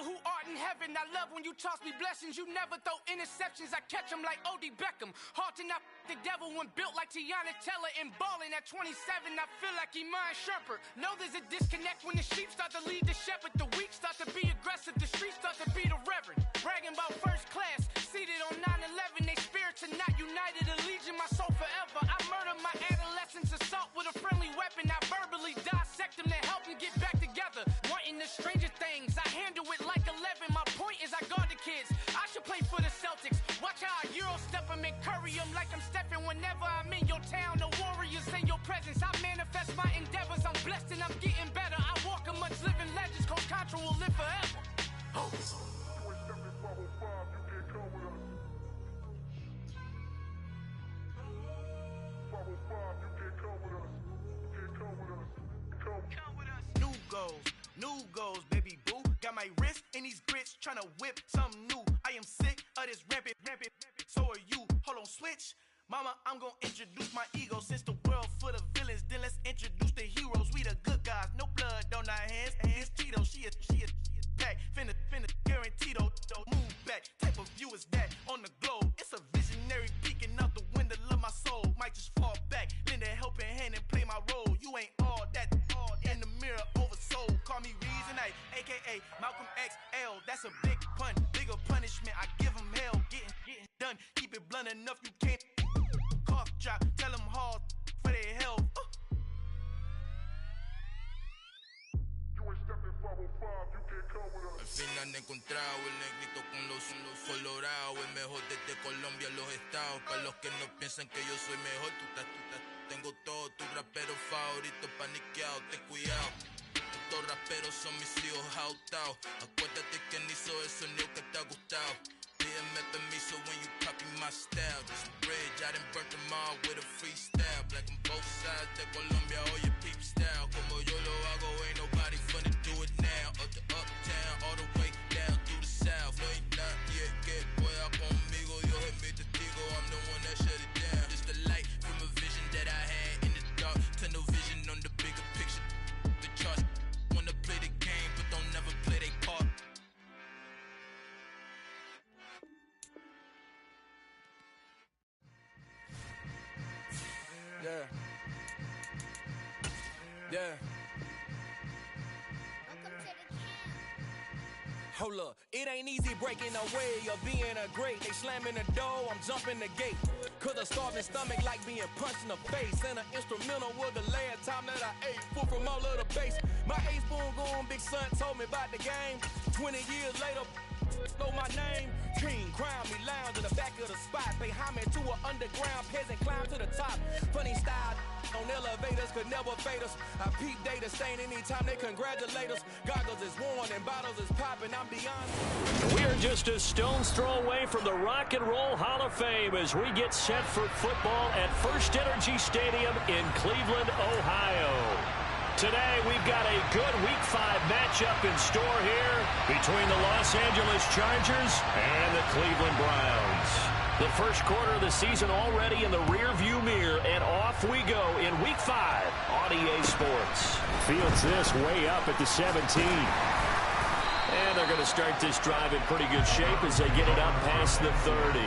Father who art in heaven, I love when you toss me blessings. You never throw interceptions, I catch them like O.D. Beckham. Hard to not the devil when built like Tiana Teller. And balling at 27, I feel like Iman Shumpert. Know there's a disconnect when the sheep start to lead the shepherd. The weak start to be aggressive, the streets start to be the reverend. Bragging about first class, seated on 9/11. They spirits are not united, a legion, my soul forever. I murder my adolescence, assault with a friendly weapon. I verbally dissect them to help them get back together. Wanting the stranger things, I handle it like 11. My point is I guard the kids. I should play for the Celtics. Watch how I Euro step them and curry them like I'm stepping. Whenever I'm in your town, the warriors in your presence. I manifest my endeavors. I'm blessed and I'm getting better. I walk amongst living legends. Coach Contra will live forever. Oh. New goals, baby boo. Got my wrist in these grits, tryna whip something new. I am sick of this rampant. So are you. Hold on, switch. Mama, I'm gonna introduce my ego. Since the world full of villains, then let's introduce the heroes. We the good guys, no blood on our hands. It's Tito, she is back. Finna, guaranteed, don't move back. Type of view is that on the globe. It's a visionary peeking out the window of my soul. Might just fall back, lend a helping hand and play my role. You ain't all that in the mirror oversold. Call me Reason A, aka Malcolm XL. That's a big pun, bigger punishment. I give him hell, getting done. Keep it blunt enough, you can't cough drop. Tell them hard for their health. Al fin han encontrado el negrito con los colorados, el mejor desde Colombia, los estados. Para los que no piensan que yo soy mejor, tengo todo, tu rapero favorito paniqueado, ten cuidado. Estos raperos son mis hijos jautados. Acuérdate que ni hizo el sonido que te ha gustado. Pídeme permiso when you copy my style. This bridge, I done burnt them all with a freestyle. Black on both sides de Colombia, oye peep style. Como yo lo hago, ain't nobody finna do it now. Up to uptown, all the way down through the south. No hay nadie que pueda conmigo, Dios es mi testigo. I'm the one that shut it down. Just the light from a vision that I had in the dark. Tunnel vision on the bigger picture. The charts wanna play the game, but don't never play their part. Yeah. Hold up, it ain't easy breaking away or being a great. They slamming the door, I'm jumping the gate. Cause a starving stomach like being punched in the face. And an instrumental was the last time that I ate. Full from all of the bass. My ace spoon going, big son told me about the game. 20 years later, know my name. King, crown me, lounge in the back of the spot. Pay homage to an underground peasant, climb to the top. Funny style on elevators could never fade us. I peep data stain anytime they congratulate us. Goggles is worn and bottles is popping. I'm beyond. We are just a stone's throw away from the Rock and Roll Hall of Fame as we get set for football at First Energy Stadium in Cleveland, Ohio. Today, we've got a good Week 5 matchup in store here between the Los Angeles Chargers and the Cleveland Browns. The first quarter of the season already in the rearview mirror, and off we go in Week 5 on EA Sports. Fields this way up at the 17. And they're going to start this drive in pretty good shape as they get it up past the 30.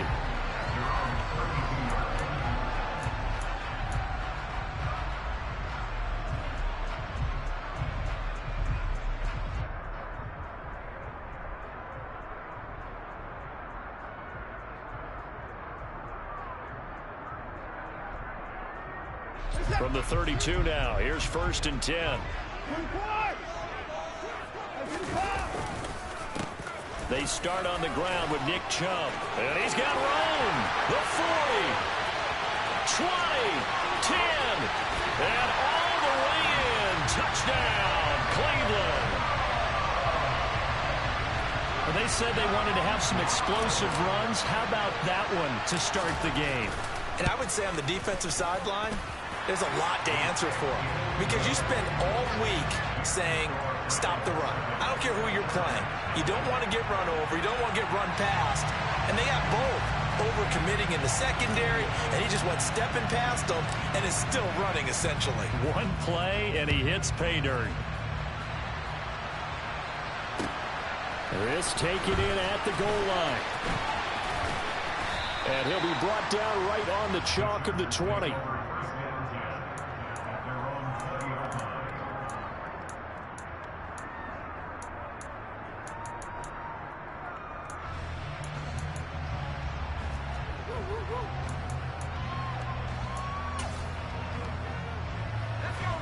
From the 32 now, here's 1st and 10. They start on the ground with Nick Chubb. And he's got room. The 40, 20, 10, and all the way in. Touchdown, Cleveland. Well, they said they wanted to have some explosive runs. How about that one to start the game? And I would say on the defensive sideline, there's a lot to answer for, because you spend all week saying, stop the run. I don't care who you're playing. You don't want to get run over. You don't want to get run past. And they got both over-committing in the secondary, and he just went stepping past them and is still running, essentially. One play, and he hits pay dirt. This taken in at the goal line. And he'll be brought down right on the chalk of the 20.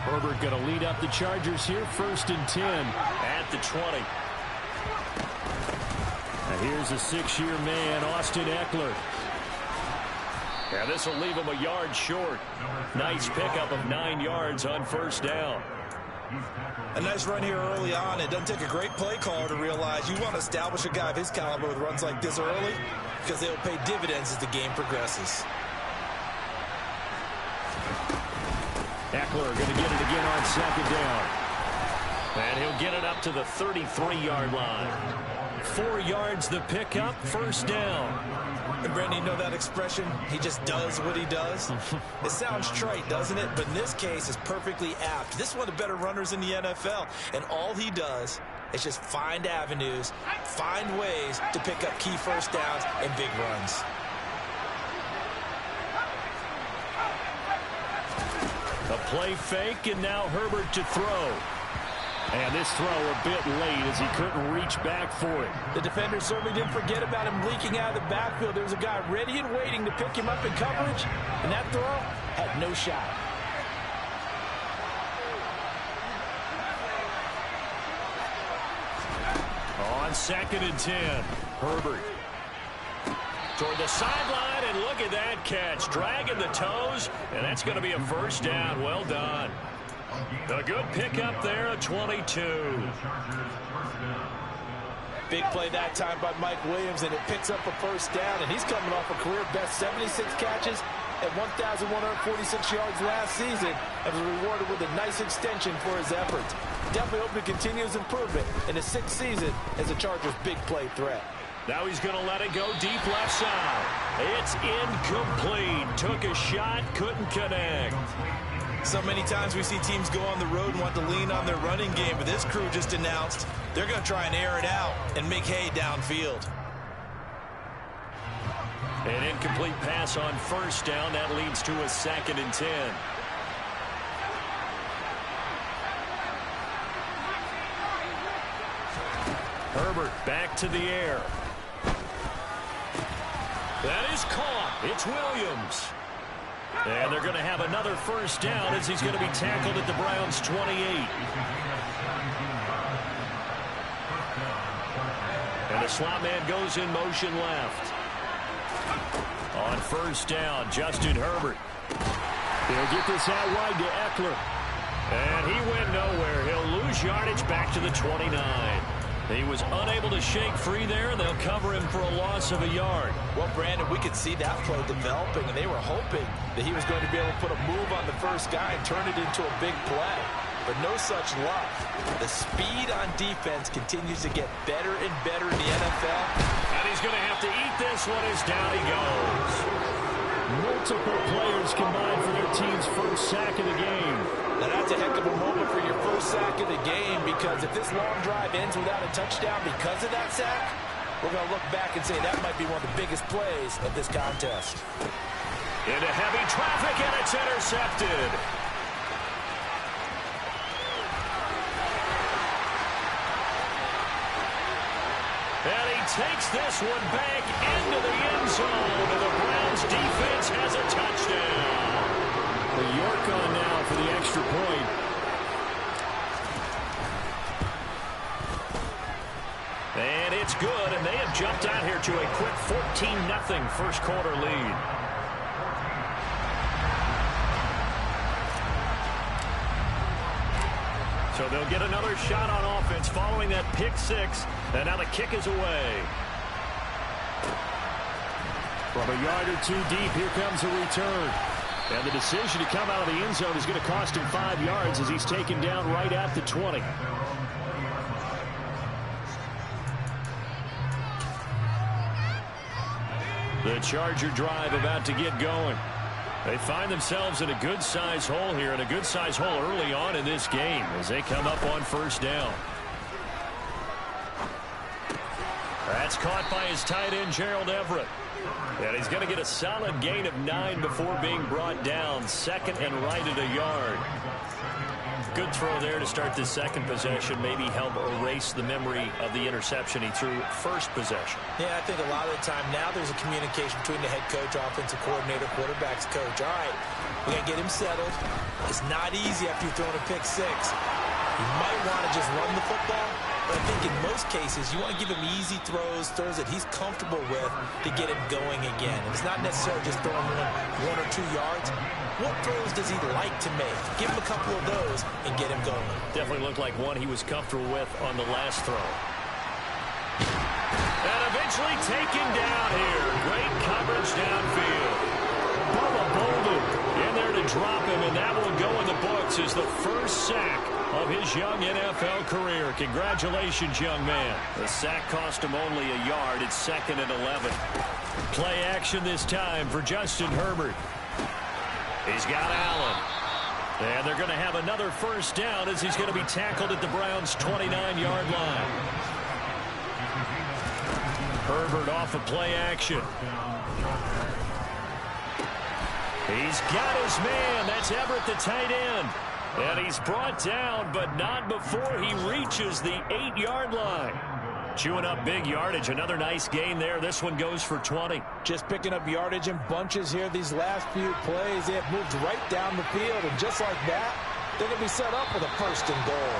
Herbert going to lead up the Chargers here, 1st and 10 at the 20. Now here's a 6-year man, Austin Eckler. Yeah, this will leave him a yard short. Nice pickup of 9 yards on 1st down. A nice run here early on. It doesn't take a great play caller to realize you want to establish a guy of his caliber with runs like this early because they'll pay dividends as the game progresses. Eckler going to get it again on 2nd down. And he'll get it up to the 33-yard line. 4 yards the pickup, 1st down. And Brandon, you know that expression? He just does what he does. It sounds trite, doesn't it? But in this case, it's perfectly apt. This is one of the better runners in the NFL. And all he does is just find avenues, find ways to pick up key 1st downs and big runs. A play fake, and now Herbert to throw. And this throw a bit late as he couldn't reach back for it. The defender certainly didn't forget about him leaking out of the backfield. There was a guy ready and waiting to pick him up in coverage, and that throw had no shot. On 2nd and 10, Herbert toward the sideline, and look at that catch. Dragging the toes, and that's going to be a 1st down. Well done. A good pickup there at 22. Big play that time by Mike Williams, and it picks up a 1st down, and he's coming off a career-best 76 catches at 1,146 yards last season and was rewarded with a nice extension for his efforts. Definitely hope to continue his improvement in his 6th season as a Chargers big play threat. Now he's going to let it go deep left side. It's incomplete. Took a shot, couldn't connect. So many times we see teams go on the road and want to lean on their running game, but this crew just announced they're going to try and air it out and make hay downfield. An incomplete pass on 1st down. That leads to a 2nd and 10. Herbert back to the air. That is caught. It's Williams. And they're going to have another 1st down as he's going to be tackled at the Browns' 28. And the slot man goes in motion left. On 1st down, Justin Herbert. He'll get this out wide to Eckler. And he went nowhere. He'll lose yardage back to the 29. He was unable to shake free there. They'll cover him for a loss of a yard. Well, Brandon, we could see that play developing, and they were hoping that he was going to be able to put a move on the 1st guy and turn it into a big play. But no such luck. The speed on defense continues to get better and better in the NFL. And he's going to have to eat this one as down he goes. Multiple players combined for their team's 1st sack of the game. Now that's a heck of a moment for your 1st sack of the game, because if this long drive ends without a touchdown because of that sack, we're going to look back and say that might be one of the biggest plays of this contest. Into heavy traffic, and it's intercepted. And he takes this one back into the end zone, and the Browns defense has a touchdown. York on now for the extra point. And it's good, and they have jumped out here to a quick 14-0 1st quarter lead. So they'll get another shot on offense following that pick 6, and now the kick is away. From a yard or 2 deep, here comes a return. And the decision to come out of the end zone is going to cost him 5 yards as he's taken down right at the 20. The Charger drive about to get going. They find themselves in a good-sized hole here, and a good-sized hole early on in this game as they come up on 1st down. That's caught by his tight end, Gerald Everett. And he's going to get a solid gain of 9 before being brought down. Second and right at a yard. Good throw there to start the second possession. Maybe help erase the memory of the interception he threw first possession. Yeah, I think a lot of the time now there's a communication between the head coach, offensive coordinator, quarterback's coach. All right, we got to get him settled. It's not easy after you're throwing a pick six. You might want to just run the football, but I think in most cases you want to give him easy throws that he's comfortable with to get him going again. And it's not necessarily just throwing one or 2 yards. What throws does he like to make? Give him a couple of those and get him going. Definitely looked like one he was comfortable with on the last throw. And eventually taken down here. Great coverage downfield. Bubba Bolden in there to drop him, and that will go in the books as the first sack of his young NFL career. Congratulations, young man. The sack cost him only a yard. It's 2nd and 11. Play action this time for Justin Herbert. He's got Allen. And they're going to have another first down as he's going to be tackled at the Browns' 29-yard line. Herbert off of play action. He's got his man. That's Everett, the tight end. And he's brought down, but not before he reaches the 8-yard line. Chewing up big yardage. Another nice gain there. This one goes for 20. Just picking up yardage in bunches here. These last few plays, they have moved right down the field. And just like that, they're going to be set up with a first and goal.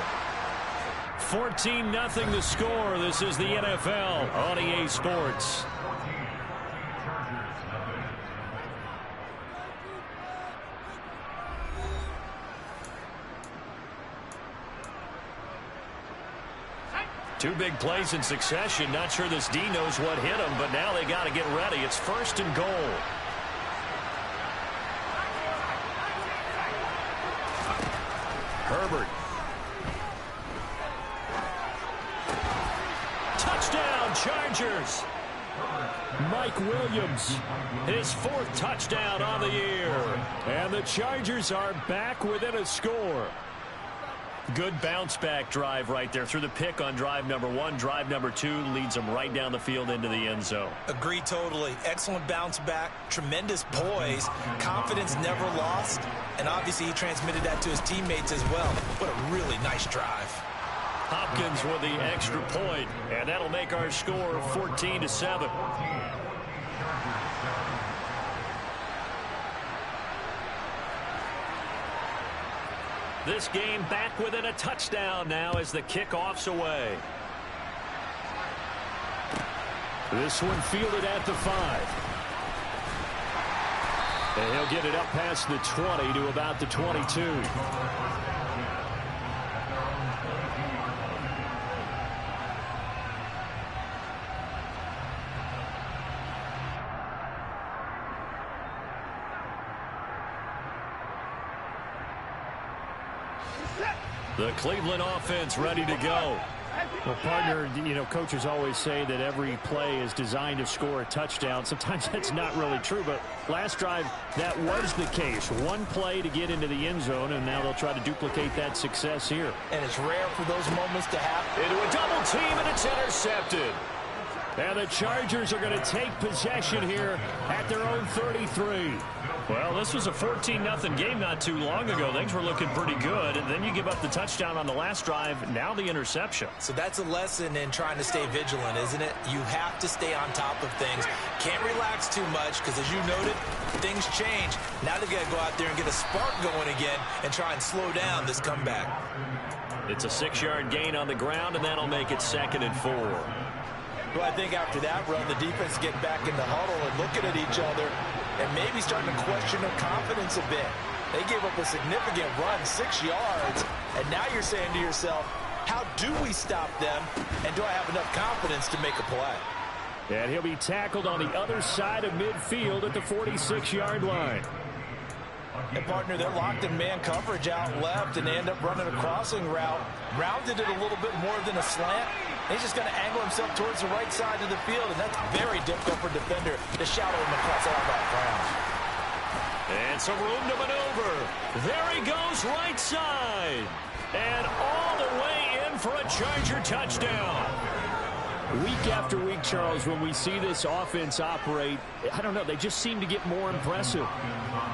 14-0 the score. This is the NFL on EA Sports. Two big plays in succession. Not sure this D knows what hit him, but now they got to get ready. It's first and goal. Herbert. Touchdown, Chargers. Mike Williams, his 4th touchdown on the year. And the Chargers are back within a score. Good bounce-back drive right there. Through the pick on drive number 1. Drive number 2 leads them right down the field into the end zone. Agree totally. Excellent bounce-back. Tremendous poise. Confidence never lost. And obviously he transmitted that to his teammates as well. What a really nice drive. Hopkins with the extra point. And that'll make our score 14-7. This game back within a touchdown now as the kickoff's away. This one fielded at the 5. And he'll get it up past the 20 to about the 22. The Cleveland offense ready to go. Well, partner, you know, coaches always say that every play is designed to score a touchdown. Sometimes that's not really true, but last drive, that was the case. One play to get into the end zone, and now they'll try to duplicate that success here. And it's rare for those moments to happen. Into a double team, and it's intercepted. And the Chargers are going to take possession here at their own 33. Well, this was a 14-0 game not too long ago. Things were looking pretty good, and then you give up the touchdown on the last drive, now the interception. So that's a lesson in trying to stay vigilant, isn't it? You have to stay on top of things. Can't relax too much because, as you noted, things change. Now they've got to go out there and get a spark going again and try and slow down this comeback. It's a 6-yard gain on the ground, and that'll make it 2nd and 4. Well, I think after that run, the defense get back in the huddle and looking at each other and maybe starting to question their confidence a bit. They gave up a significant run, 6 yards, and now you're saying to yourself, how do we stop them, and do I have enough confidence to make a play? And he'll be tackled on the other side of midfield at the 46-yard line. And, partner, they're locked in man coverage out left, and they end up running a crossing route. Rounded it a little bit more than a slant. He's just going to angle himself towards the right side of the field, and that's very difficult for a defender to shadow him across all that ground. And some room to maneuver. There he goes, right side. And all the way in for a Charger touchdown. Week after week, Charles, when we see this offense operate, I don't know, they just seem to get more impressive.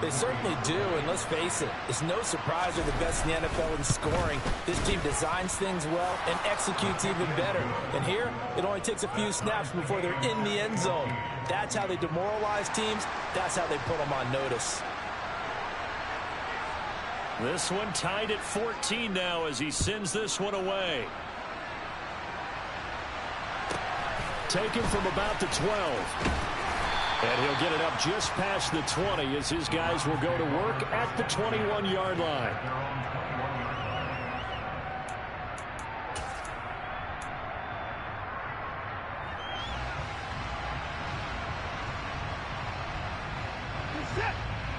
They certainly do, and let's face it, it's no surprise they're the best in the NFL in scoring. This team designs things well and executes even better. And here, it only takes a few snaps before they're in the end zone. That's how they demoralize teams. That's how they put them on notice. This one tied at 14 now as he sends this one away. Taken from about the 12. And he'll get it up just past the 20 as his guys will go to work at the 21-yard line.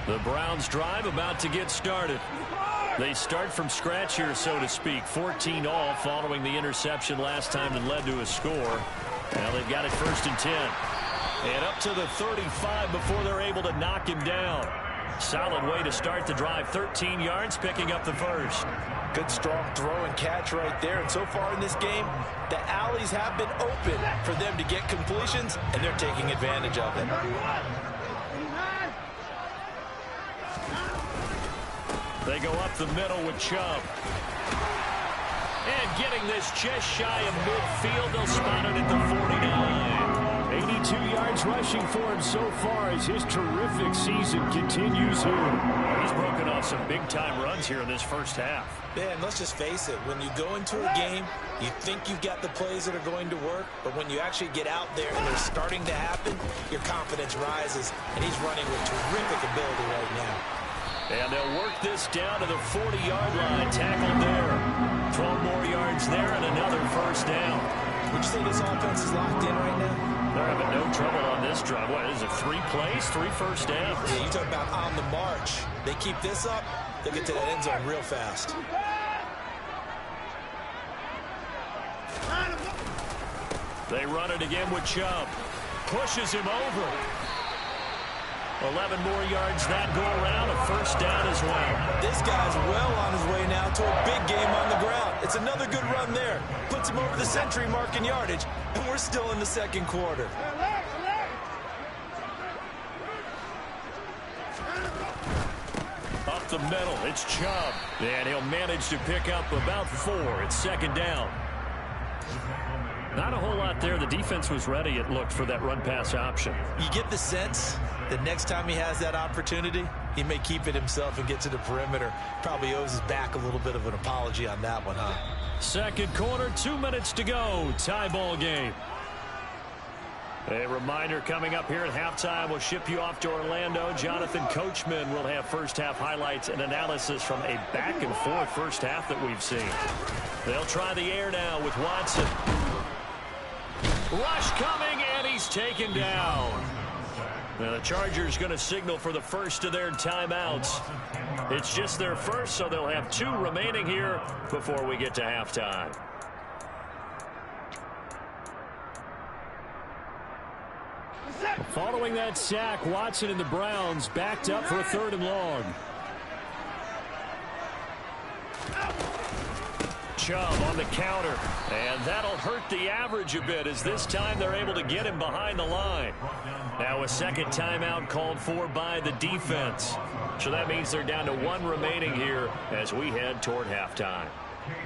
The Browns drive about to get started. They start from scratch here, so to speak. 14 all following the interception last time that led to a score. Now they've got it 1st and 10. And up to the 35 before they're able to knock him down. Solid way to start the drive. 13 yards, picking up the first. Good, strong throw and catch right there. And so far in this game, the alleys have been open for them to get completions, and they're taking advantage of it. They go up the middle with Chubb. And getting this just shy of midfield, they'll spot it at the 49. 82 yards rushing for him so far as his terrific season continues here. He's broken off some big-time runs here in this first half. Man, let's just face it. When you go into a game, you think you've got the plays that are going to work, but when you actually get out there and they're starting to happen, your confidence rises, and he's running with terrific ability right now. And they'll work this down to the 40-yard line. Tackled there. 12 more yards there and another first down. Would you say this offense is locked in right now? They're having no trouble on this drive. What is it, 3 plays, 3 first downs? Yeah, you talk about on the march. They keep this up, they'll get to the end zone real fast. They run it again with Chubb. Pushes him over. 11 more yards that go around, a first down as well. This guy's well on his way now to a big game on the ground. It's another good run there. Puts him over the century mark in yardage, and we're still in the second quarter. Up the middle, it's Chubb. And he'll manage to pick up about 4. It's second down. Not a whole lot there. The defense was ready, it looked, for that run-pass option. You get the sense that next time he has that opportunity, he may keep it himself and get to the perimeter. Probably owes his back a little bit of an apology on that one, huh? Second quarter, 2 minutes to go. Tie ball game. A reminder coming up here at halftime. We'll ship you off to Orlando. Jonathan Coachman will have first-half highlights and analysis from a back-and-forth first half that we've seen. They'll try the air now with Watson. Rush coming, and he's taken down. Now the Chargers going to signal for the first of their timeouts. It's just their first, so they'll have 2 remaining here before we get to halftime. Following that sack, Watson and the Browns backed up for a 3rd and long. Chubb on the counter, and that'll hurt the average a bit as this time they're able to get him behind the line. Now a second timeout called for by the defense. So that means they're down to 1 remaining here as we head toward halftime.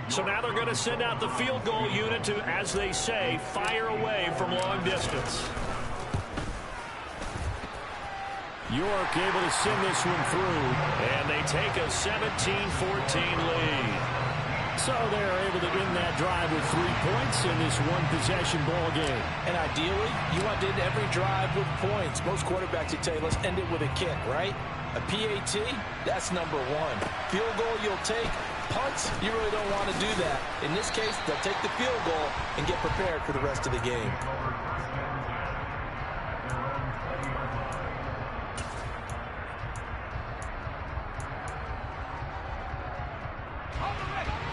So now they're going to send out the field goal unit to, as they say, fire away from long distance. York able to send this one through. And they take a 17-14 lead. So they're able to end that drive with 3 points in this one-possession ball game. And ideally, you want to end every drive with points. Most quarterbacks will tell you, let's end it with a kick, right? A PAT, that's number 1. Field goal you'll take. Punts, you really don't want to do that. In this case, they'll take the field goal and get prepared for the rest of the game.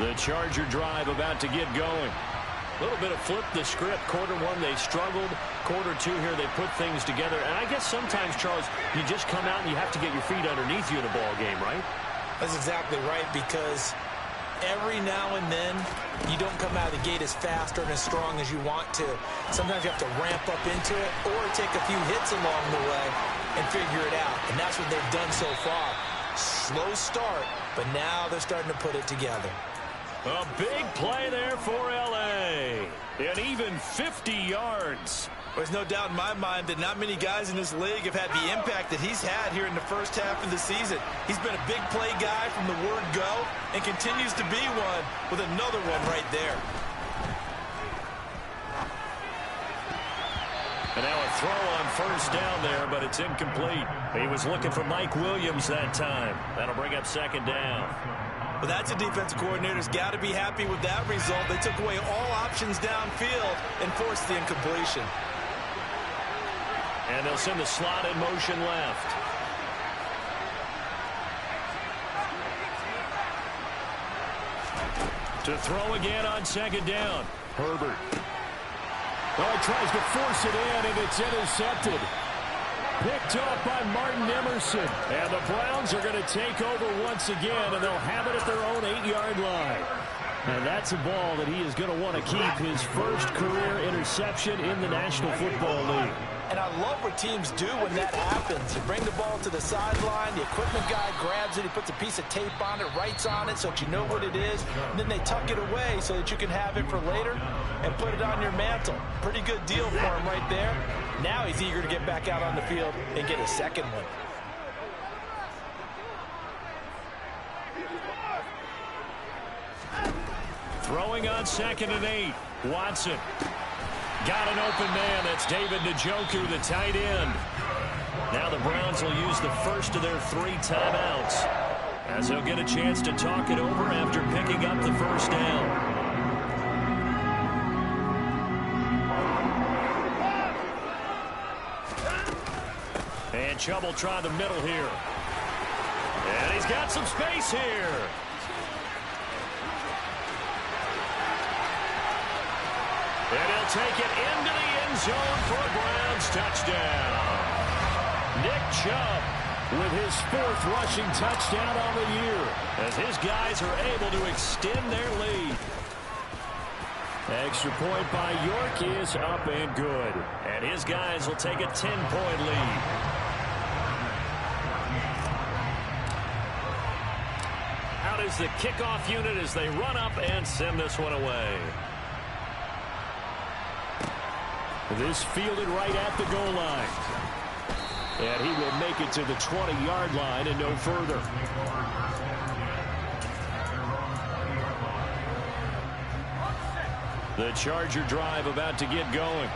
The Charger drive about to get going. A little bit of flip the script. Quarter 1, they struggled. Quarter 2 here, they put things together. And I guess sometimes, Charles, you just come out and you have to get your feet underneath you in a ball game, right? That's exactly right, because every now and then you don't come out of the gate as fast or as strong as you want to. Sometimes you have to ramp up into it or take a few hits along the way and figure it out. And that's what they've done so far. Slow start, but now they're starting to put it together. A big play there for L.A. And even 50 yards. There's no doubt in my mind that not many guys in this league have had the impact that he's had here in the first half of the season. He's been a big play guy from the word go and continues to be one with another one right there. And now a throw on first down there, but it's incomplete. He was looking for Mike Williams that time. That'll bring up second down. Well, that's a defensive coordinator's got to be happy with that result. They took away all options downfield and forced the incompletion. And they'll send the slot in motion left. To throw again on second down. Herbert. Oh, he tries to force it in, and it's intercepted. Picked off by Martin Emerson. And the Browns are going to take over once again, and they'll have it at their own 8-yard line. And that's a ball that he is going to want to keep, his first career interception in the National Football League. And I love what teams do when that happens. You bring the ball to the sideline, the equipment guy grabs it, he puts a piece of tape on it, writes on it so that you know what it is, and then they tuck it away so that you can have it for later and put it on your mantle. Pretty good deal for him right there. Now he's eager to get back out on the field and get a second one. Throwing on 2nd and 8. Watson. Got an open man. That's David Njoku, the tight end. Now the Browns will use the first of their 3 timeouts as they'll get a chance to talk it over after picking up the first down. And Chubb will try the middle here. And he's got some space here. And he'll take it into the end zone for a Browns touchdown. Nick Chubb with his 4th rushing touchdown on the year as his guys are able to extend their lead. Extra point by York is up and good. And his guys will take a 10-point lead. Out is the kickoff unit as they run up and send this one away. This fielded right at the goal line. And he will make it to the 20-yard line and no further. The Charger drive about to get going.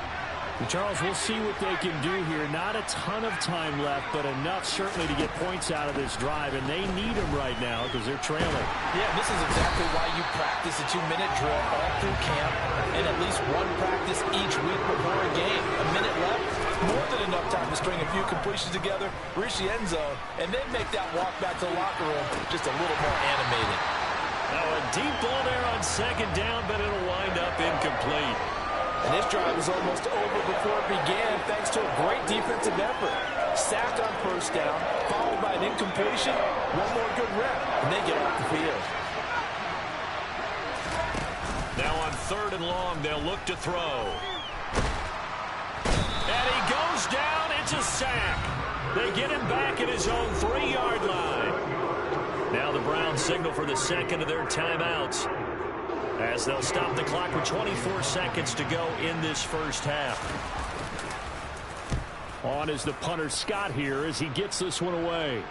And Charles, we'll see what they can do here. Not a ton of time left, but enough certainly to get points out of this drive. And they need them right now because they're trailing. Yeah, this is exactly why you practice a 2-minute drill all through camp and at least one practice each week before a game. A minute left, more than enough time to string a few completions together, reach the end zone, and then make that walk back to the locker room just a little more animated. Now a deep ball there on 2nd down, but it'll wind up incomplete. And this drive was almost over before it began thanks to a great defensive effort. Sack on first down, followed by an incompletion, one more good rep, and they get off the field. Now on 3rd and long, they'll look to throw. And he goes down. It's a sack. They get him back at his own 3-yard line. Now the Browns signal for the second of their timeouts, as they'll stop the clock with 24 seconds to go in this first half. On is the punter Scott here as he gets this one away.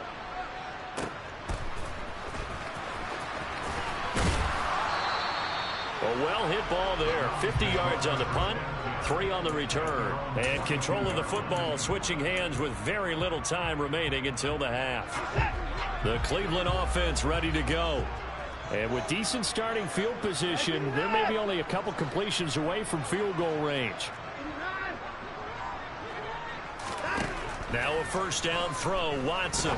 A well-hit ball there. 50 yards on the punt, 3 on the return. And control of the football switching hands with very little time remaining until the half. The Cleveland offense ready to go. And with decent starting field position, they're maybe only a couple completions away from field goal range. Now a first down throw, Watson.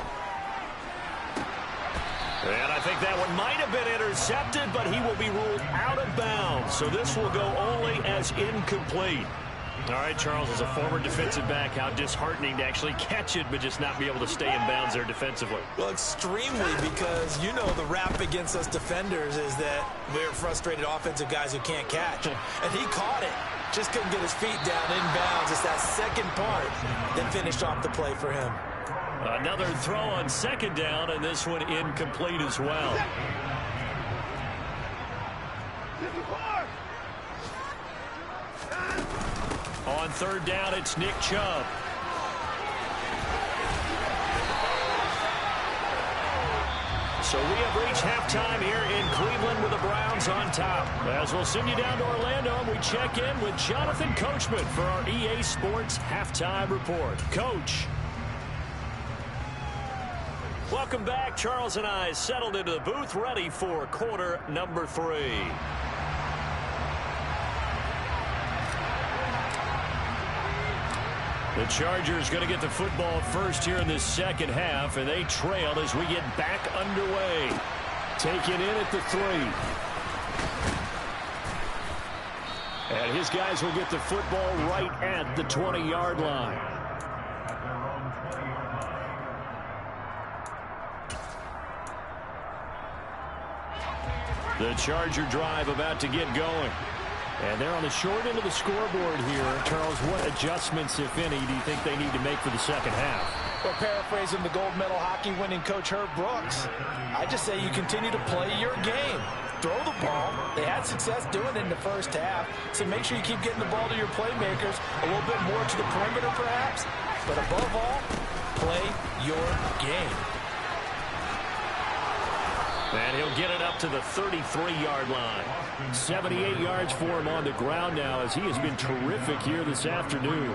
And I think that one might have been intercepted, but he will be ruled out of bounds. So this will go only as incomplete. All right, Charles, as a former defensive back, how disheartening to actually catch it but just not be able to stay in bounds there defensively. Well, extremely, because you know the rap against us defenders is that we're frustrated offensive guys who can't catch. And he caught it. Just couldn't get his feet down in bounds. It's that second part that finished off the play for him. Another throw on second down, and this one incomplete as well. On third down, it's Nick Chubb. So we have reached halftime here in Cleveland with the Browns on top. As we'll send you down to Orlando, and we check in with Jonathan Coachman for our EA Sports Halftime Report. Coach. Welcome back. Charles and I settled into the booth, ready for quarter number 3. The Chargers going to get the football first here in this second half, and they trail as we get back underway. Taken in at the 3. And his guys will get the football right at the 20-yard line. The Charger drive about to get going. And they're on the short end of the scoreboard here. Charles, what adjustments, if any, do you think they need to make for the second half? Well, paraphrasing the gold medal hockey winning coach Herb Brooks, I just say you continue to play your game. Throw the ball. They had success doing it in the first half, so make sure you keep getting the ball to your playmakers, a little bit more to the perimeter perhaps, but above all, play your game. And he'll get it up to the 33-yard line. 78 yards for him on the ground now, as he has been terrific here this afternoon.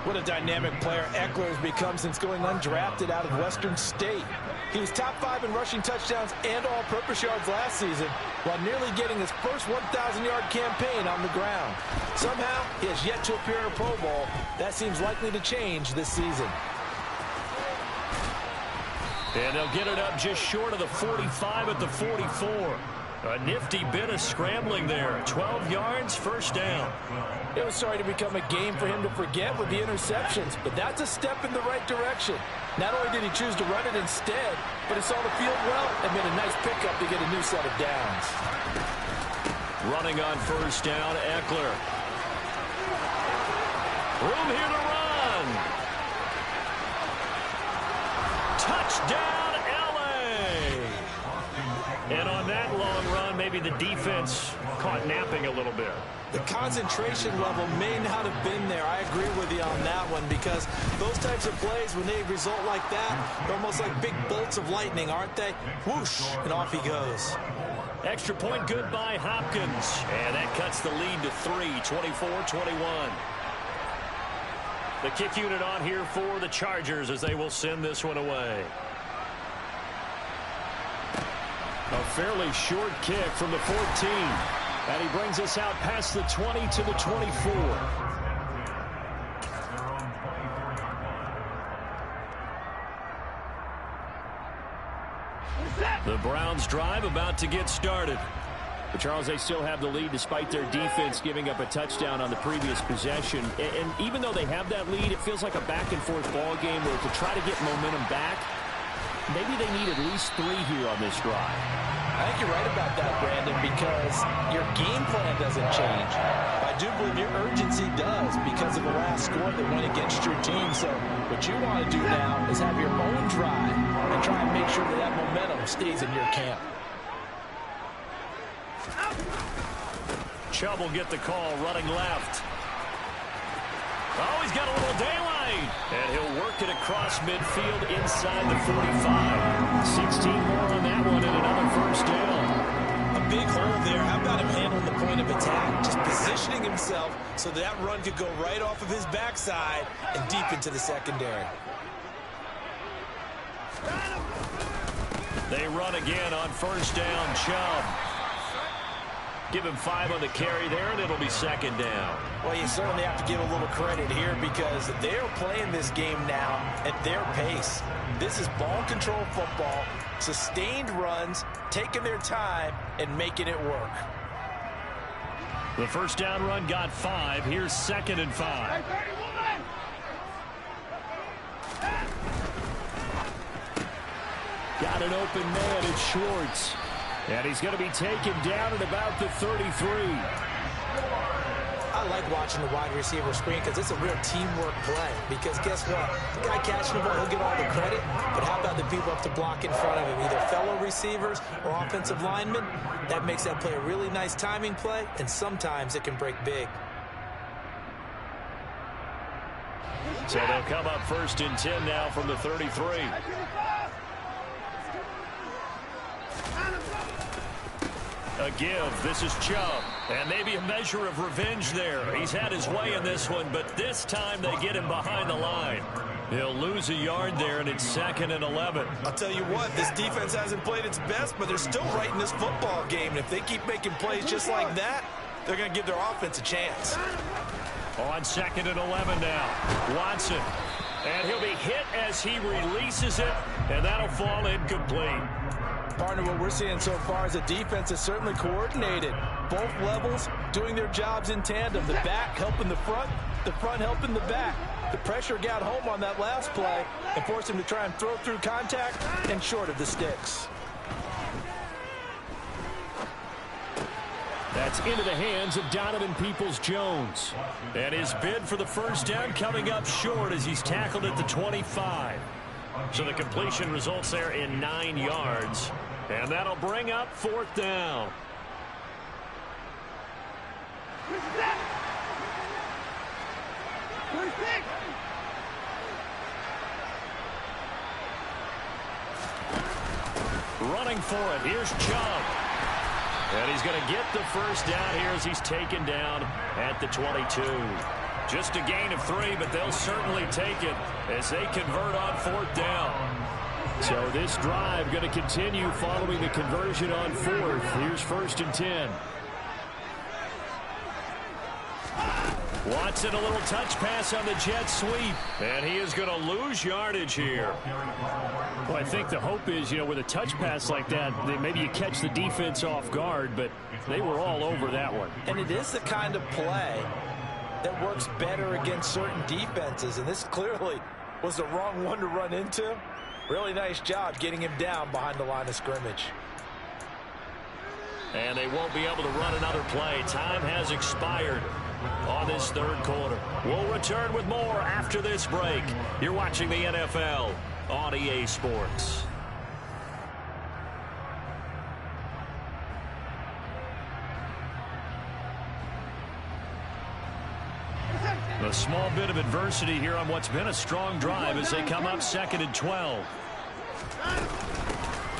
What a dynamic player Eckler has become since going undrafted out of Western State. He was top 5 in rushing touchdowns and all-purpose yards last season, while nearly getting his first 1,000-yard campaign on the ground. Somehow, he has yet to appear in a Pro Bowl. That seems likely to change this season. And they'll get it up just short of the 45 at the 44. A nifty bit of scrambling there. 12 yards, first down. It was starting to become a game for him to forget with the interceptions, but that's a step in the right direction. Not only did he choose to run it instead, but he saw the field well and made a nice pickup to get a new set of downs. Running on first down, Eckler. Room here to run. Touchdown, L.A. And on that long run, maybe the defense caught napping a little bit. The concentration level may not have been there. I agree with you on that one, because those types of plays, when they result like that, they're almost like big bolts of lightning, aren't they? Whoosh, and off he goes. Extra point good by Hopkins. And that cuts the lead to 3, 24-21. The kick unit on here for the Chargers as they will send this one away. A fairly short kick from the 14. And he brings us out past the 20 to the 24. The Browns drive about to get started. But Charles, they still have the lead despite their defense giving up a touchdown on the previous possession. And even though they have that lead, it feels like a back-and-forth ball game where to try to get momentum back, maybe they need at least 3 here on this drive. I think you're right about that, Brandon, because your game plan doesn't change. I do believe your urgency does because of the last score that went against your team. So what you want to do now is have your own drive and try and make sure that that momentum stays in your camp. Chubb will get the call running left. Oh, he's got a little daylight. And he'll work it across midfield inside the 45. 16 more on that one and another first down. A big hole there. How about him handling the point of attack? Just positioning himself so that run could go right off of his backside and deep into the secondary. They run again on first down. Chubb. Give him 5 on the carry there, and it'll be second down. Well, you certainly have to give a little credit here because they're playing this game now at their pace. This is ball control football, sustained runs, taking their time, and making it work. The first down run got 5. Here's 2nd and 5. Got an open man. It's Schwartz. And he's going to be taken down at about the 33. I like watching the wide receiver screen because it's a real teamwork play. Because guess what? The guy catching the ball, he'll get all the credit. But how about the people up to block in front of him? Either fellow receivers or offensive linemen. That makes that play a really nice timing play. And sometimes it can break big. So they'll come up 1st and 10 now from the 33. A give. This is Chubb. And maybe a measure of revenge there. He's had his way in this one, but this time they get him behind the line. He'll lose a yard there, and it's 2nd and 11. I'll tell you what, this defense hasn't played its best, but they're still right in this football game. And if they keep making plays just like that, they're going to give their offense a chance. On 2nd and 11 now. Watson. And he'll be hit as he releases it, and that'll fall incomplete. Partner, what we're seeing so far is the defense is certainly coordinated. Both levels doing their jobs in tandem. The back helping the front helping the back. The pressure got home on that last play and forced him to try and throw through contact and short of the sticks. That's into the hands of Donovan Peoples-Jones. And his bid for the first down coming up short as he's tackled at the 25. So the completion results there in 9 yards. And that'll bring up 4th down. Running for it. Here's Chubb. And he's going to get the first down here as he's taken down at the 22. Just a gain of 3, but they'll certainly take it as they convert on 4th down. So this drive going to continue following the conversion on 4th. Here's 1st and 10. Watson, a little touch pass on the jet sweep. And he is going to lose yardage here. Well, I think the hope is, with a touch pass like that, maybe you catch the defense off guard, but they were all over that one. And it is the kind of play that works better against certain defenses. And this clearly was the wrong one to run into. Really nice job getting him down behind the line of scrimmage. And they won't be able to run another play. Time has expired on this 3rd quarter. We'll return with more after this break. You're watching the NFL on EA Sports. A small bit of adversity here on what's been a strong drive as they come up 2nd and 12.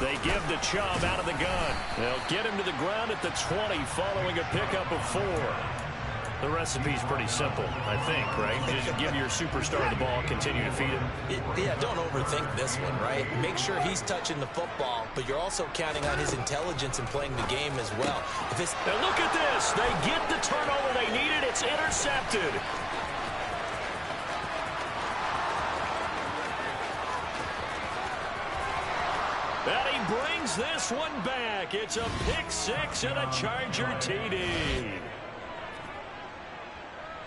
They give to Chubb out of the gun. They'll get him to the ground at the 20 following a pickup of 4. The recipe's pretty simple, I think, right? Just give your superstar the ball, continue to feed him. Yeah, don't overthink this one, right? Make sure he's touching the football, but you're also counting on his intelligence in playing the game as well. Now look at this. They get the turnover they needed. It's intercepted. And he brings this one back. It's a pick 6 and a Charger TD.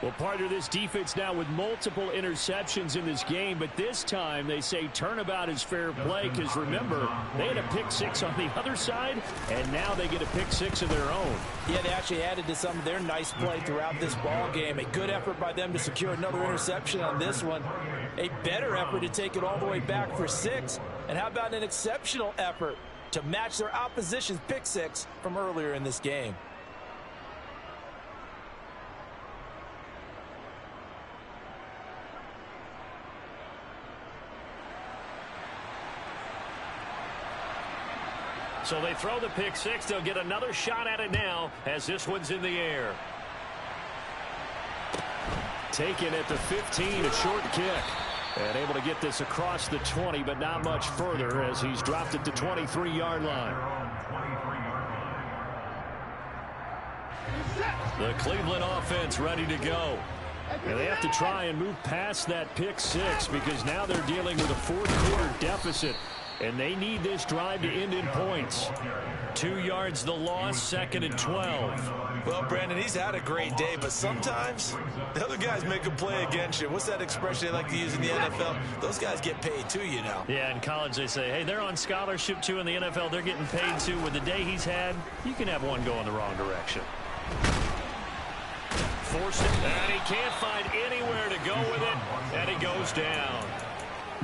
Well, partner, this defense now with multiple interceptions in this game, but this time they say turnabout is fair play because, remember, they had a pick 6 on the other side, and now they get a pick 6 of their own. Yeah, they actually added to some of their nice play throughout this ball game. A good effort by them to secure another interception on this one. A better effort to take it all the way back for 6. And how about an exceptional effort to match their opposition's pick 6 from earlier in this game? So they throw the pick 6. They'll get another shot at it now as this one's in the air. Taken at the 15, a short kick. And able to get this across the 20, but not much further as he's dropped at the 23-yard line. The Cleveland offense ready to go. And they have to try and move past that pick 6 because now they're dealing with a 4th quarter deficit. And they need this drive to end in points. 2 yards the loss, 2nd and 12. Well, Brandon, he's had a great day, but sometimes the other guys make a play against you. What's that expression they like to use in the NFL? Those guys get paid too, you know. Yeah, in college they say, hey, they're on scholarship too. In the NFL, they're getting paid too. With the day he's had, you can have one go in the wrong direction. Forced it, and he can't find anywhere to go with it, and he goes down.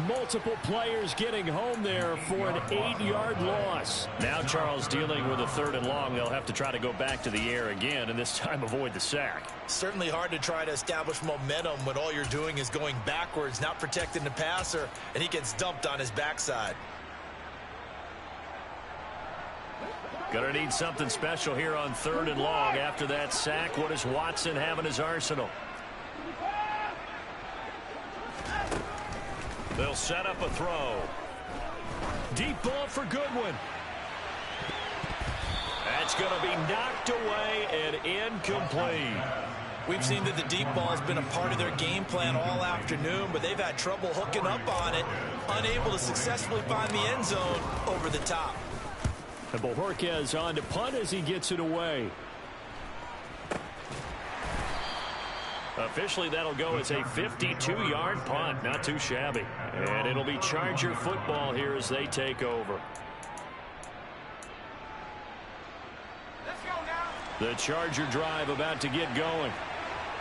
Multiple players getting home there for an 8-yard loss. Now Charles dealing with a 3rd and long. They'll have to try to go back to the air again, and this time avoid the sack. Certainly hard to try to establish momentum when all you're doing is going backwards, not protecting the passer, and he gets dumped on his backside. Gonna need something special here on 3rd and long. After that sack, what does Watson have in his arsenal? They'll set up a throw. Deep ball for Goodwin. That's going to be knocked away and incomplete. We've seen that the deep ball has been a part of their game plan all afternoon, but they've had trouble hooking up on it, unable to successfully find the end zone over the top. And Bojorquez on to punt as he gets it away. Officially, that'll go as a 52-yard punt. Not too shabby. And it'll be Charger football here as they take over. Let's go now. The Charger drive about to get going.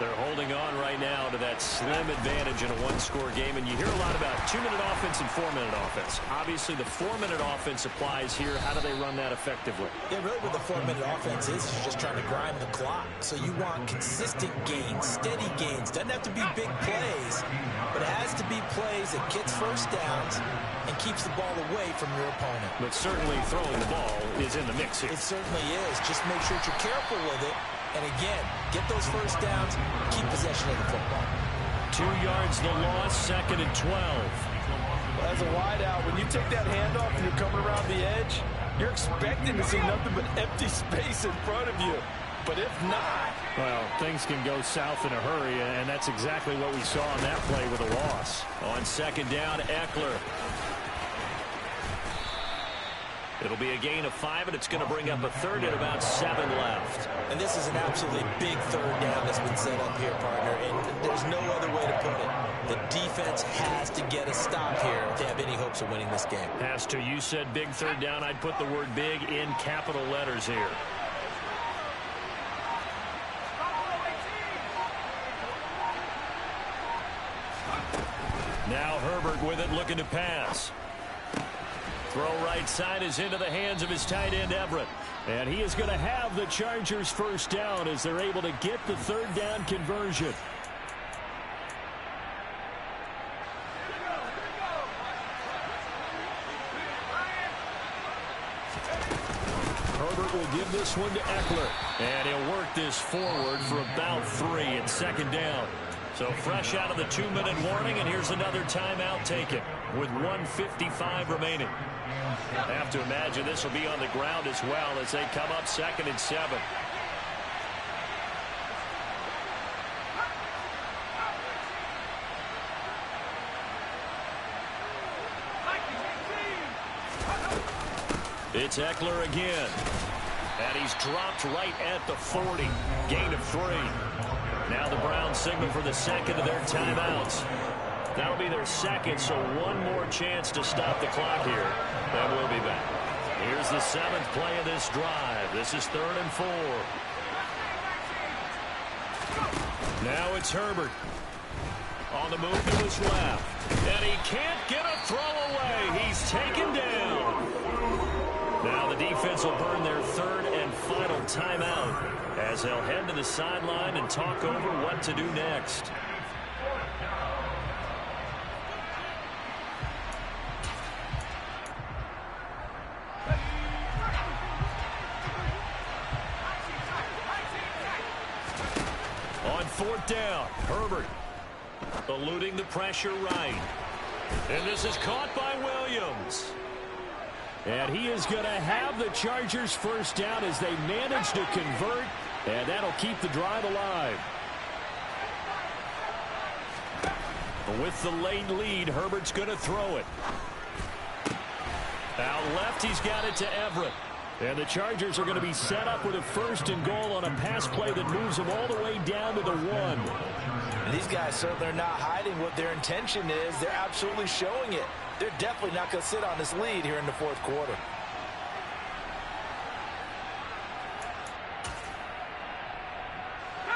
They're holding on right now to that slim advantage in a one-score game. And you hear a lot about 2-minute offense and 4-minute offense. Obviously, the 4-minute offense applies here. How do they run that effectively? Yeah, really what the 4-minute offense is you're just trying to grind the clock. So you want consistent gains, steady gains. Doesn't have to be big plays, but it has to be plays that gets first downs and keeps the ball away from your opponent. But certainly throwing the ball is in the mix here. It certainly is. Just make sure that you're careful with it. And again, get those first downs, keep possession of the football. 2 yards the loss, 2nd and 12. Well, as a wideout, when you take that handoff and you're coming around the edge, you're expecting to see nothing but empty space in front of you. But if not... Well, things can go south in a hurry, and that's exactly what we saw on that play with a loss. On 2nd down, Eckler. It'll be a gain of 5, and it's going to bring up a 3rd and about 7 left. And this is an absolutely big 3rd down that's been set up here, partner, and there's no other way to put it. The defense has to get a stop here to have any hopes of winning this game. Has to. You said big 3rd down. I'd put the word big in capital letters here. Now Herbert with it, looking to pass. Throw right side is into the hands of his tight end, Everett. And he is going to have the Chargers first down as they're able to get the 3rd down conversion. Herbert will give this one to Eckler. And he'll work this forward for about 3 at 2nd down. So fresh out of the 2-minute warning, and here's another timeout taken with 1:55 remaining. I have to imagine this will be on the ground as well as they come up 2nd and 7. It's Eckler again. And he's dropped right at the 40. Gain of 3. Now the Browns signal for the 2nd of their timeouts. That'll be their 2nd, so one more chance to stop the clock here. Then we'll be back. Here's the 7th play of this drive. This is 3rd and 4. Now it's Herbert. On the move to his left. And he can't get a throw away. He's taken down. Now the defense will burn their 3rd and final timeout as they'll head to the sideline and talk over what to do next. On 4th down, Herbert eluding the pressure right. And this is caught by Williams. And he is going to have the Chargers first down as they manage to convert, and that'll keep the drive alive. With the late lead, Herbert's going to throw it. Out left, he's got it to Everett. And the Chargers are going to be set up with a 1st and goal on a pass play that moves them all the way down to the 1. And these guys certainly are not hiding what their intention is. They're absolutely showing it. They're definitely not going to sit on this lead here in the 4th quarter.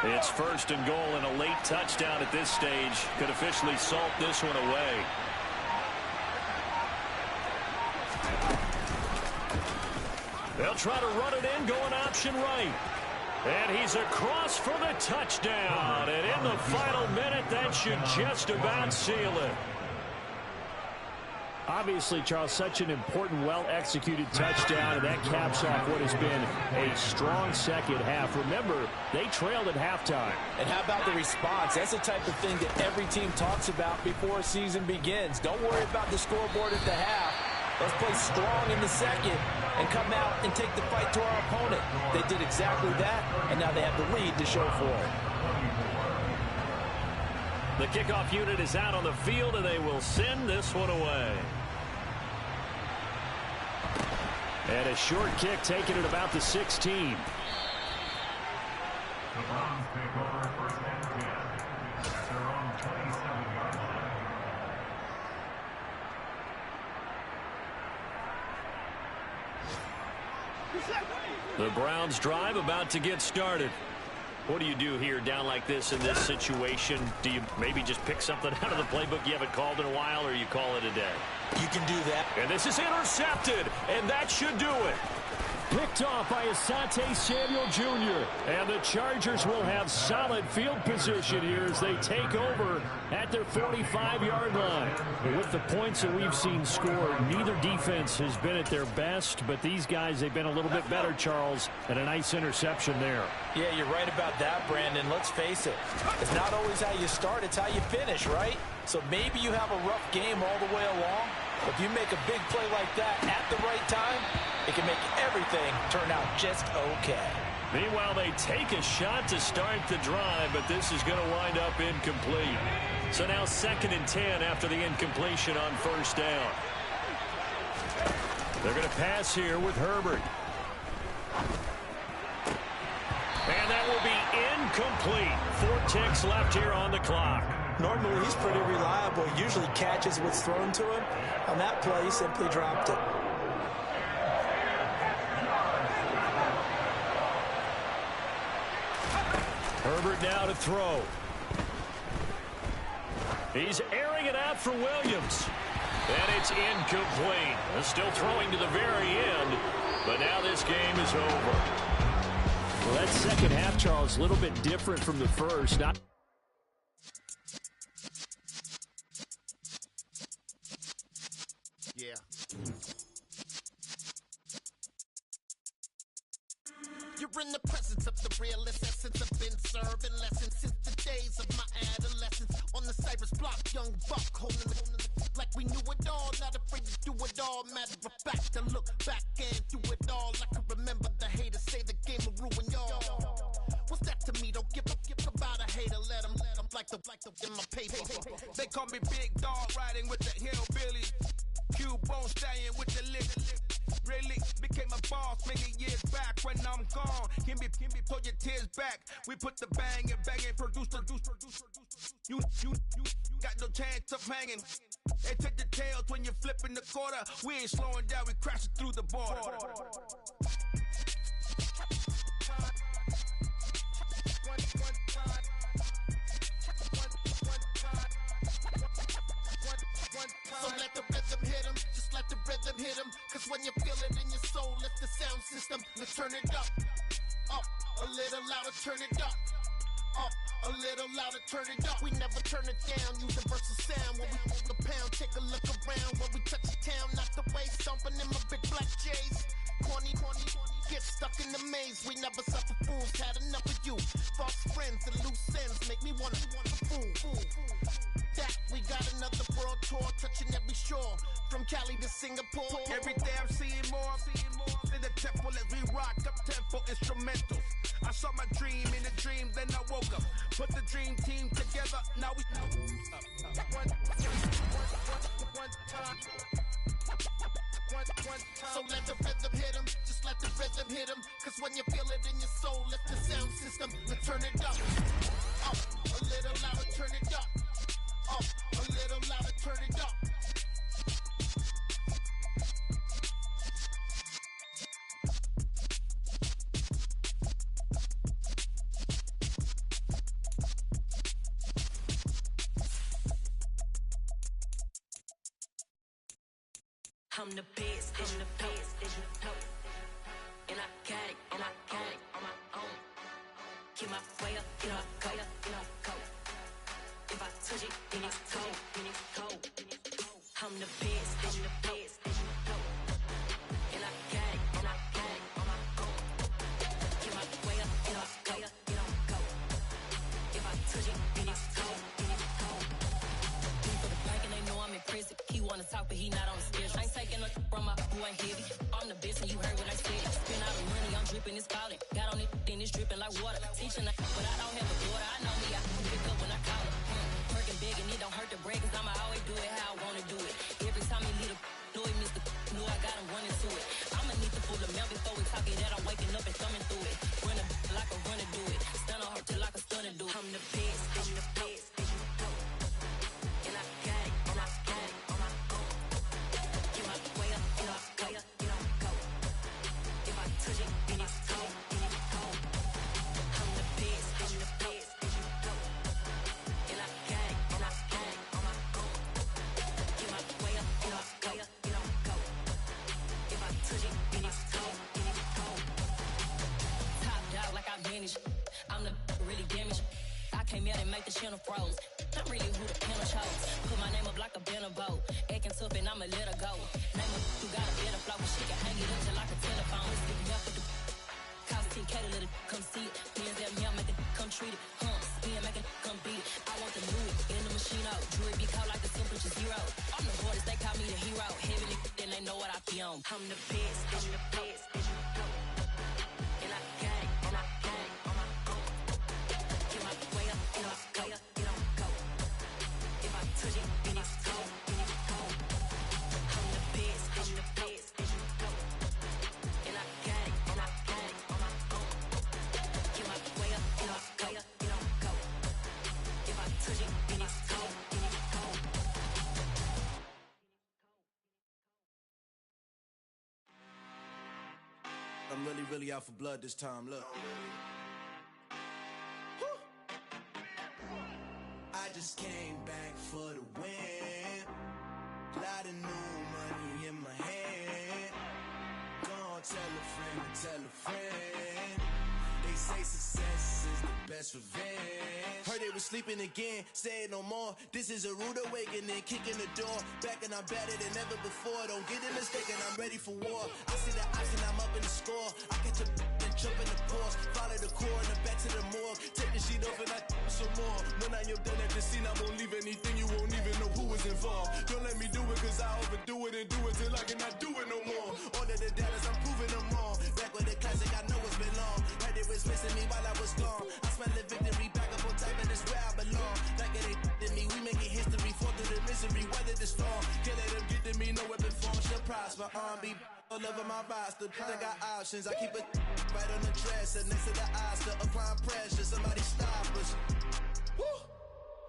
It's 1st and goal and a late touchdown at this stage. Could officially salt this one away. They'll try to run it in, going option right. And he's across for the touchdown. And in the final minute, that should just about seal it. Obviously, Charles, such an important, well-executed touchdown, and that caps off what has been a strong second half. Remember, they trailed at halftime. And how about the response? That's the type of thing that every team talks about before a season begins. Don't worry about the scoreboard at the half. Let's play strong in the second and come out and take the fight to our opponent. They did exactly that, and now they have the lead to show for it. The kickoff unit is out on the field, and they will send this one away. And a short kick taken at about the 16. The Browns drive about to get started. What do you do here down like this in this situation? Do you maybe just pick something out of the playbook you haven't called in a while, or you call it a day? You can do that. And this is intercepted, and that should do it. Picked off by Asante Samuel Jr. And the Chargers will have solid field position here as they take over at their 45-yard line. But with the points that we've seen scored, neither defense has been at their best, but these guys, they've been a little bit better, Charles, and a nice interception there. Yeah, you're right about that, Brandon. Let's face it. It's not always how you start, it's how you finish, right? So maybe you have a rough game all the way along, but if you make a big play like that at the right time, it can make everything turn out just okay. Meanwhile, they take a shot to start the drive, but this is going to wind up incomplete. So now 2nd and 10 after the incompletion on 1st down. They're going to pass here with Herbert. And that will be incomplete. 4 ticks left here on the clock. Normally, he's pretty reliable. He usually catches what's thrown to him. On that play, he simply dropped it. Herbert now to throw. He's airing it out for Williams. And it's incomplete. Still throwing to the very end, but now this game is over. Well, that second half, Charles, a little bit different from the first. Yeah. You're in the presence of the realest essence. I've been serving lessons since the days of my adolescence. On the Cypress block, young buck holding the like we knew it all. Not afraid to do it all. Matter of fact, to look back and do it all. I can remember the haters say the game will ruin y'all. What's that to me? Don't give about a hater. Let them like the in my paper. They call me Big Dog, riding with the hillbilly. Cubone staying with the lick. Really became a boss many years back. When I'm gone, can be pull your tears back. We put the bang and produce. You got no chance of hanging. They take the tails when you're flipping the quarter. We ain't slowing down, we crashing through the border. So let the rhythm hit him, just let the rhythm hit him. Cause when you feel it in your soul, lift the sound system. Let's turn it up, a little louder, turn it up, a little louder, turn it up. We never turn it down, universal sound. When we hold the pound, take a look around. When we touch the town, not the way, stomping in my big black J's. Corny, get stuck in the maze. We never suffer fools, had enough of you. False friends and loose ends make me wanna fool. That we got another world tour, touching every shore, from Cali to Singapore. Every day I'm seeing more in the temple as we rock up tempo instrumentals. I saw my dream in a dream, then I woke up. Put the dream team together, now we one time. So let the rhythm hit him, just let the rhythm hit him. Cause when you feel it in your soul, lift the sound system and turn it up. A little louder, turn it up. A little louder, turn it up. I'm the best, and the best, and you know. And I got it, and I got it on my own. Get my way up, get up, go, get up, go. If I touch it, then it's cold, then it's cold. I'm the best, and the best, and you know. And I got it, and I got it on my own. Get my way up, get up, go, get up, go. If I touch it, then it's cold, then it's cold. People the bank and they know I'm in prison. He wanna talk, but he not on the schedule. I ain't taking no from my boy heavy. I'm the best and you heard what I said. Spend all the money, I'm dripping, it's falling. Got on it, then it's dripping like water. Teaching that, but I don't have a daughter. I know me, I can pick up when I call her. Working big and it don't hurt to break, cause I'ma always do it how I wanna do it. Every time he leave the know he missed the know I got him running to it. I'ma need the full amount before we talk it that I'm waking up and thumbing through it. Run a like a runner do it. Stun on her till like a stunner do it. I'm the best, I'm the best, and you know. And I got it, and I got it on my own. Get my way up, get up, go, get up, go. If I touch it, then it's cold, then it's cold. I'm the best, and you know. And I got it, and I got it on my own. Get my way up, get up, go, get up, go. If I touch it, then it's cold, then it's cold. Top dog like I manage. I'm the really damaged. I came out and make the channel froze. I'm really who the panel chose. Put my name up like a banner boat. Acting tough and I'ma let her go. Name her who got a better flow. She can hang it up just like a telephone. Stick me up with the cost 10K to let it come see it. Hands at me, I make it come treat it. Spin, make it come beat it. I want the new it in the machine out. Jewelry be cold like the temperature zero. I'm the hardest, they call me the hero. Heavy then they know what I be on. I'm the best, I'm the best, and you know. And I got it, and I got it on my own. Get my way up, get up, go, get up, go. If I touch it, then it's cold, then it's cold. I'm the best, I'm the best, and you know. And I got it, and I got it on my own. Get my way up, get up, go, get up, go. If I touch it, then it's cold, then it's cold. I'm really out for blood this time, look. I just came back for the win. Lot of new money in my hand. Gonna tell a friend. They say success is the best revenge. Heard they was sleeping again, say it no more. This is a rude awakening, kicking the door. Back and I'm better than ever before. Don't get it mistaken, I'm ready for war. I see the option, I'm up in the score. I catch a and jump in the course. Follow the core and the back to the morgue. Take the sheet off and I some more. When I am done at the scene, I won't leave anything. You won't even know who was involved. Don't let me do it cause I overdo it and do it till I cannot do it no more. All of the doubters, I'm proving them wrong. Back with the classic, I know it's been long. Heard they was missing me while I was gone. I smell the victory back up on top and it's where I belong. Like it ain't to me, we making history. Fall through the misery, weather the storm. Can't let them get to me, no weapon form shall prosper. Be all over my roster. I got options, I keep it right on the dresser. Next to the Oscar, applying pressure. Somebody stop us. Woo!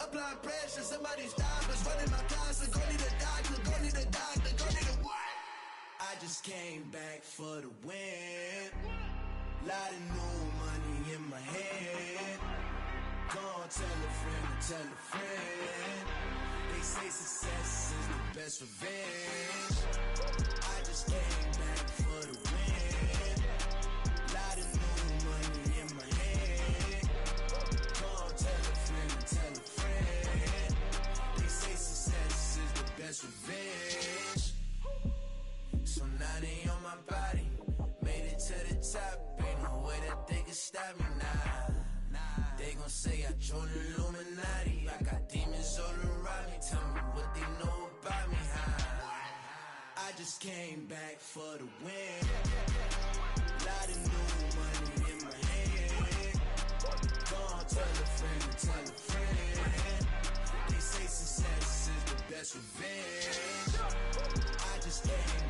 Applying pressure, somebody stop us. Running my closet, go need a doctor, go need a doctor, go need a what? I just came back for the win. Lot of new money in my hand. Gonna tell a friend. They say success is the best revenge. I just came back for the win. Lot of new money in my hand. Gonna tell a friend. They say success is the best revenge. So now they on my body. Made it to the top. Ain't no way that they can stop me now. They gon' say I joined the Illuminati. I got demons all around me. Tell me what they know about me, huh? I just came back for the win. Lot of new money in my hand. Gonna tell a friend. They say success is the best revenge. I just came